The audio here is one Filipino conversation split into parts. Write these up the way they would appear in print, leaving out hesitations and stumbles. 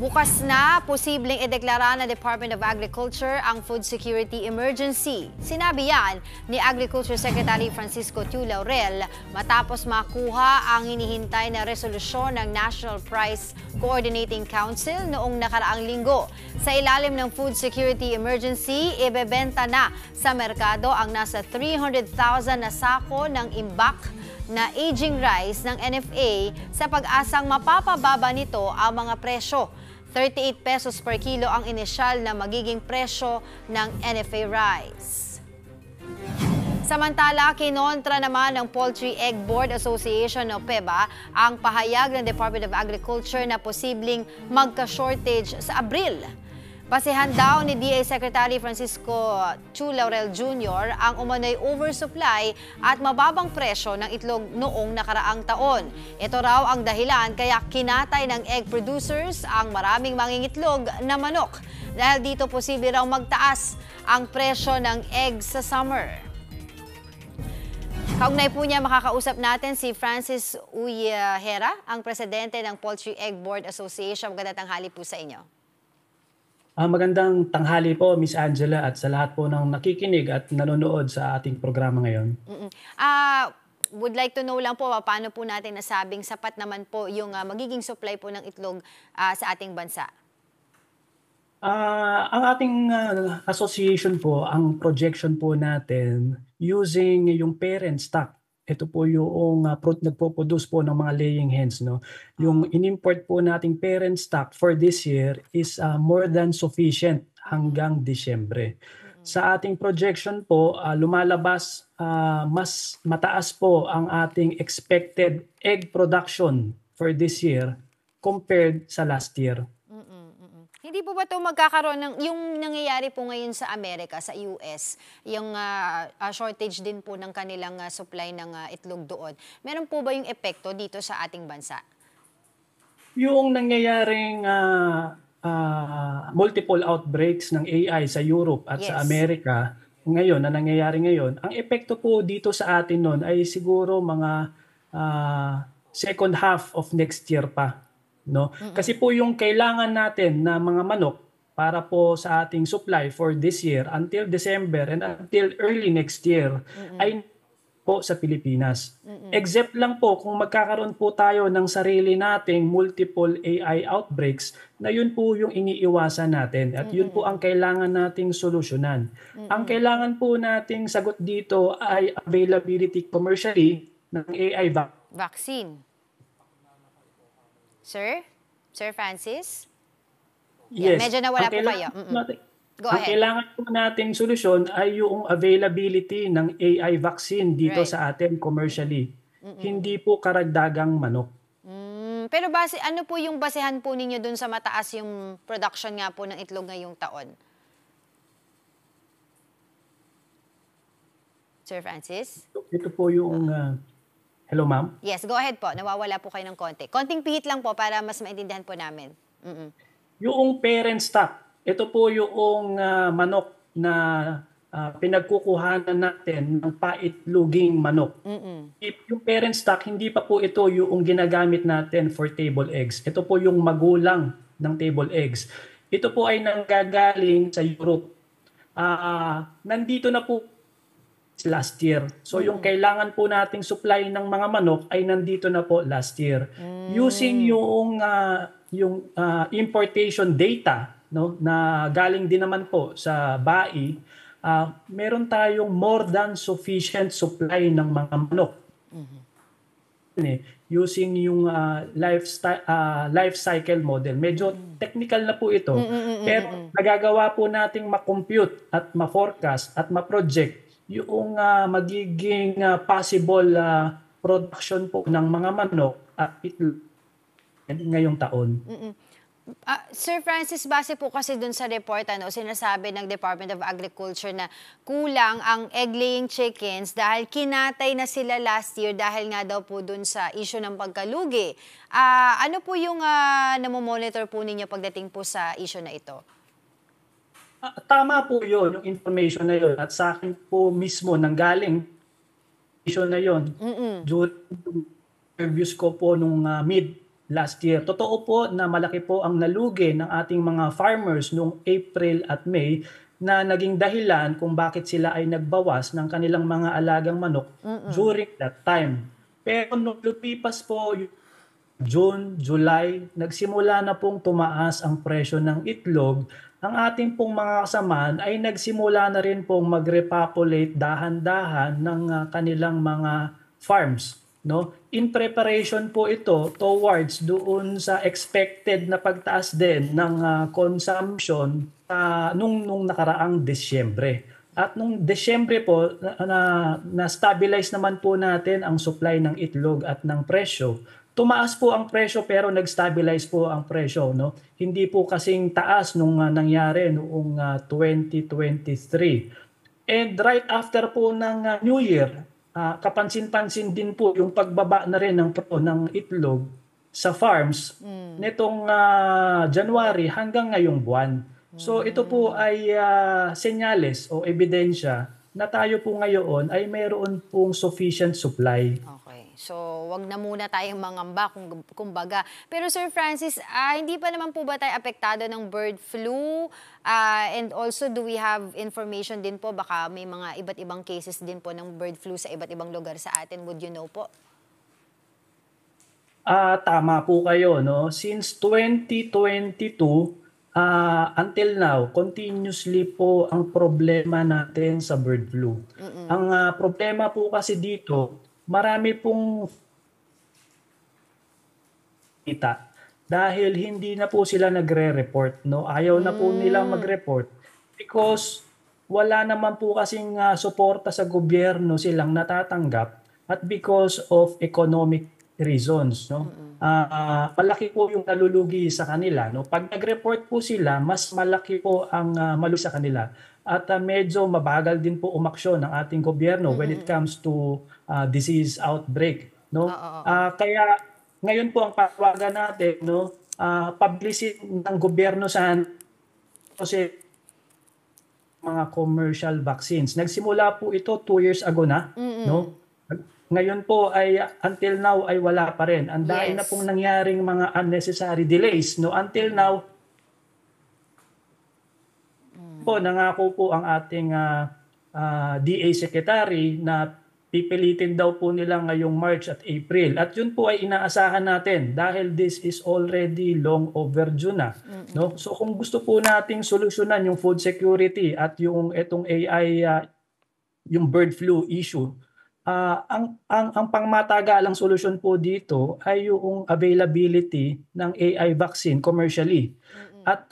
Bukas na, posibleng ideklara ng Department of Agriculture ang food security emergency. Sinabi yan ni Agriculture Secretary Francisco Tiu Laurel matapos makuha ang hinihintay na resolusyon ng National Price Coordinating Council noong nakaraang linggo. Sa ilalim ng food security emergency, ibebenta na sa merkado ang nasa 300,000 na sako ng imbak na aging rice ng NFA sa pag-asang mapapababa nito ang mga presyo. 38 pesos per kilo ang inisyal na magiging presyo ng NFA rice. Samantala, kinontra naman ng Poultry Egg Board Association o PEBA ang pahayag ng Department of Agriculture na posibleng magka-shortage sa Abril. Basehan daw ni DA Secretary Francisco Tiu Laurel Jr. ang umano'y oversupply at mababang presyo ng itlog noong nakaraang taon. Ito raw ang dahilan kaya kinatay ng egg producers ang maraming mangingitlog na manok. Dahil dito posible raw magtaas ang presyo ng egg sa summer. Kaugnay po niya makakausap natin si Francis Uyahera, ang presidente ng Poultry Egg Board Association. Magandang tanghali po sa inyo. Magandang tanghali po, Miss Angela, at sa lahat po ng nakikinig at nanonood sa ating programa ngayon. Would like to know lang po, paano po natin nasabing sapat naman po yung magiging supply po ng itlog sa ating bansa? Ang ating association po, ang projection po natin using yung parent stock. Ito po yung nagpo-produce po ng mga laying hens. No? Yung in-import po nating parent stock for this year is more than sufficient hanggang Disyembre. Sa ating projection po, lumalabas mas mataas po ang ating expected egg production for this year compared sa last year. Hindi po ba ito magkakaroon ng yung nangyayari po ngayon sa Amerika, sa US, yung shortage din po ng kanilang supply ng itlog doon? Meron po ba yung epekto dito sa ating bansa? Yung nangyayaring multiple outbreaks ng AI sa Europe at sa Amerika ngayon, na nangyayari ngayon, ang epekto po dito sa atin noon ay siguro mga second half of next year pa. No? Kasi po yung kailangan natin na mga manok para po sa ating supply for this year until December and until early next year ay po sa Pilipinas. Except lang po kung magkakaroon po tayo ng sarili nating multiple AI outbreaks na yun po yung iniiwasan natin at yun po ang kailangan nating solusyonan. Ang kailangan po nating sagot dito ay availability commercially ng AI vaccine. Sir? Sir Francis? Yes. Medyo nawala po kayo. Go ahead. Ang kailangan po nating solusyon ay yung availability ng AI vaccine dito sa atin commercially. Hindi po karagdagang manok. Pero ano po yung basehan po ninyo dun sa mataas yung production nga po ng itlog ngayong taon? Sir Francis? Ito po yung... Hello, ma'am? Yes, go ahead po. Nawawala po kayo ng konti. Konting pihit lang po para mas maintindihan po namin. Yung parent stock, ito po yung manok na pinagkukuhanan natin ng paitloging manok. Yung parent stock, hindi pa po ito yung ginagamit natin for table eggs. Ito po yung magulang ng table eggs. Ito po ay nanggagaling sa Europe. Nandito na po last year. So yung kailangan po nating supply ng mga manok ay nandito na po last year. Using yung importation data, no, na galing din naman po sa BAI, meron tayong more than sufficient supply ng mga manok. Using yung life cycle model. Medyo technical na po ito. Pero nagagawa po nating ma-compute at ma-forecast at ma-project yung magiging possible production po ng mga manok at itlog ngayong taon. Sir Francis, base po kasi dun sa report, sinasabi ng Department of Agriculture na kulang ang egg-laying chickens dahil kinatay na sila last year dahil nga daw po dun sa issue ng pagkalugi. Ano po yung namomonitor po ninyo pagdating po sa issue na ito? Tama po yun, yung information na yun. At sa akin po mismo nanggaling information na yun. During interviews ko po nung last year. Totoo po na malaki po ang nalugi ng ating mga farmers noong April at May na naging dahilan kung bakit sila ay nagbawas ng kanilang mga alagang manok during that time. Pero nung lumipas po yung June, July, nagsimula na pong tumaas ang presyo ng itlog. Ang ating pong mga kasamahan ay nagsimula na rin pong mag-repopulate dahan-dahan ng kanilang mga farms. No? In preparation po ito towards doon sa expected na pagtaas din ng consumption nung nakaraang Desyembre. At nung Desyembre po, na-stabilize naman po natin ang supply ng itlog at ng presyo. Tumaas po ang presyo pero nag-stabilize po ang presyo. No? Hindi po kasing taas nung nangyari noong 2023. And right after po ng New Year, kapansin-pansin din po yung pagbaba na rin ng itlog sa farms nitong January hanggang ngayong buwan. So ito po ay senyales o ebidensya na tayo po ngayon ay mayroon pong sufficient supply. Okay. So, wag na muna tayong mangamba kumbaga. Pero Sir Francis, hindi pa naman po ba tayo apektado ng bird flu? And also, do we have information din po? Baka may mga iba't ibang cases din po ng bird flu sa iba't ibang lugar sa atin. Would you know po? Tama po kayo. No? Since 2022, until now, continuously po ang problema natin sa bird flu. Ang problema po kasi dito, marami pong kita dahil hindi na po sila nagre-report. No? Ayaw na po nilang mag-report because wala naman po kasing suporta sa gobyerno silang natatanggap at because of economic reasons. No? Malaki po yung nalulugi sa kanila. No? Pag nag-report po sila, mas malaki po ang malu sa kanila. At medyo mabagal din po umaksyon ng ating gobyerno when it comes to disease outbreak. No? Kaya ngayon po ang patawagan natin, no, publicity ng gobyerno sa kasi mga commercial vaccines. Nagsimula po ito 2 years ago na. No? Ngayon po ay until now ay wala pa rin. Ang dahil na pong nangyaring mga unnecessary delays. No? Until now, po nangako po ang ating DA Secretary na pipilitin daw po nila ngayong March at April. At yun po ay inaasahan natin dahil this is already long overdue na. No? So kung gusto po nating solusyonan yung food security at yung itong AI, yung bird flu issue, ang pangmatagalang solusyon po dito ay yung availability ng AI vaccine commercially. At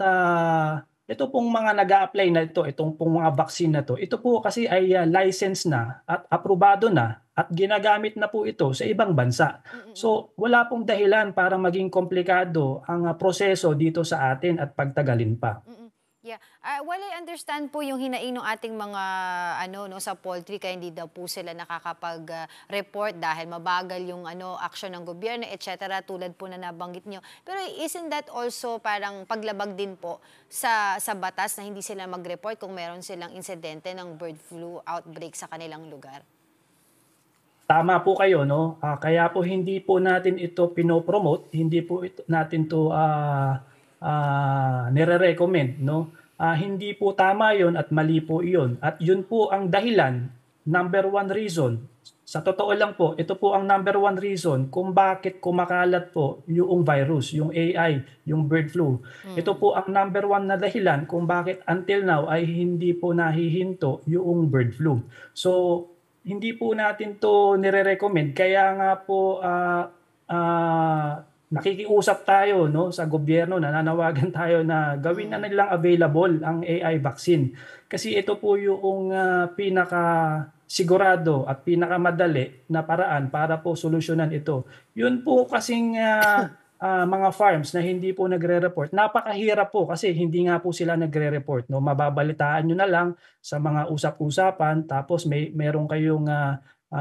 ito pong mga nag-a-apply na itong pong mga vaccine na ito po kasi ay licensed na at aprobado na at ginagamit na po ito sa ibang bansa. So wala pong dahilan para maging komplikado ang proseso dito sa atin at pagtagalin pa. Yeah. Well, I understand po yung hinaing ng ating mga sa poultry kaya hindi daw po sila nakakapag-report dahil mabagal yung action ng gobyerno, etc. tulad po na nabanggit nyo. Pero isn't that also parang paglabag din po sa batas na hindi sila mag-report kung meron silang insidente ng bird flu outbreak sa kanilang lugar? Tama po kayo, no? Kaya po hindi po natin ito pinopromote, hindi po natin to nire-recommend, no? Hindi po tama 'yon at mali po 'yon. At 'yun po ang dahilan, number one reason. Sa totoo lang po, ito po ang number one reason kung bakit kumakalat po yung virus, yung AI, yung bird flu. Ito po ang number one na dahilan kung bakit until now ay hindi po nahihinto yung bird flu. So, hindi po natin to nire-recommend. Kaya nga po nakikiusap tayo, no, sa gobyerno, nananawagan tayo na gawin na nilang available ang AI vaccine. Kasi ito po yung pinaka sigurado at pinakamadali na paraan para po solusyonan ito. Yun po kasing mga farms na hindi po nagre-report. Napakahirap po kasi hindi nga po sila nagre-report. No? Mababalitaan nyo na lang sa mga usap-usapan tapos meron kayong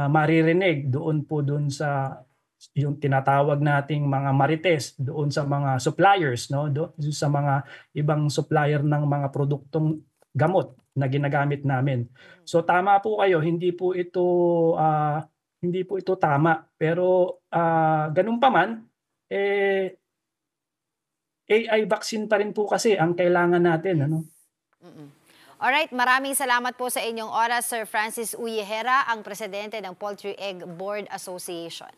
maririnig doon sa yung tinatawag nating mga marites doon sa mga suppliers, no, doon sa mga ibang supplier ng mga produktong gamot na ginagamit namin. So tama po kayo, hindi po ito tama, pero ganun pa man AI vaccine pa rin po kasi ang kailangan natin, ano? Alright, maraming salamat po sa inyong oras, Sir Francis Uyehera, ang presidente ng Poultry Egg Board Association.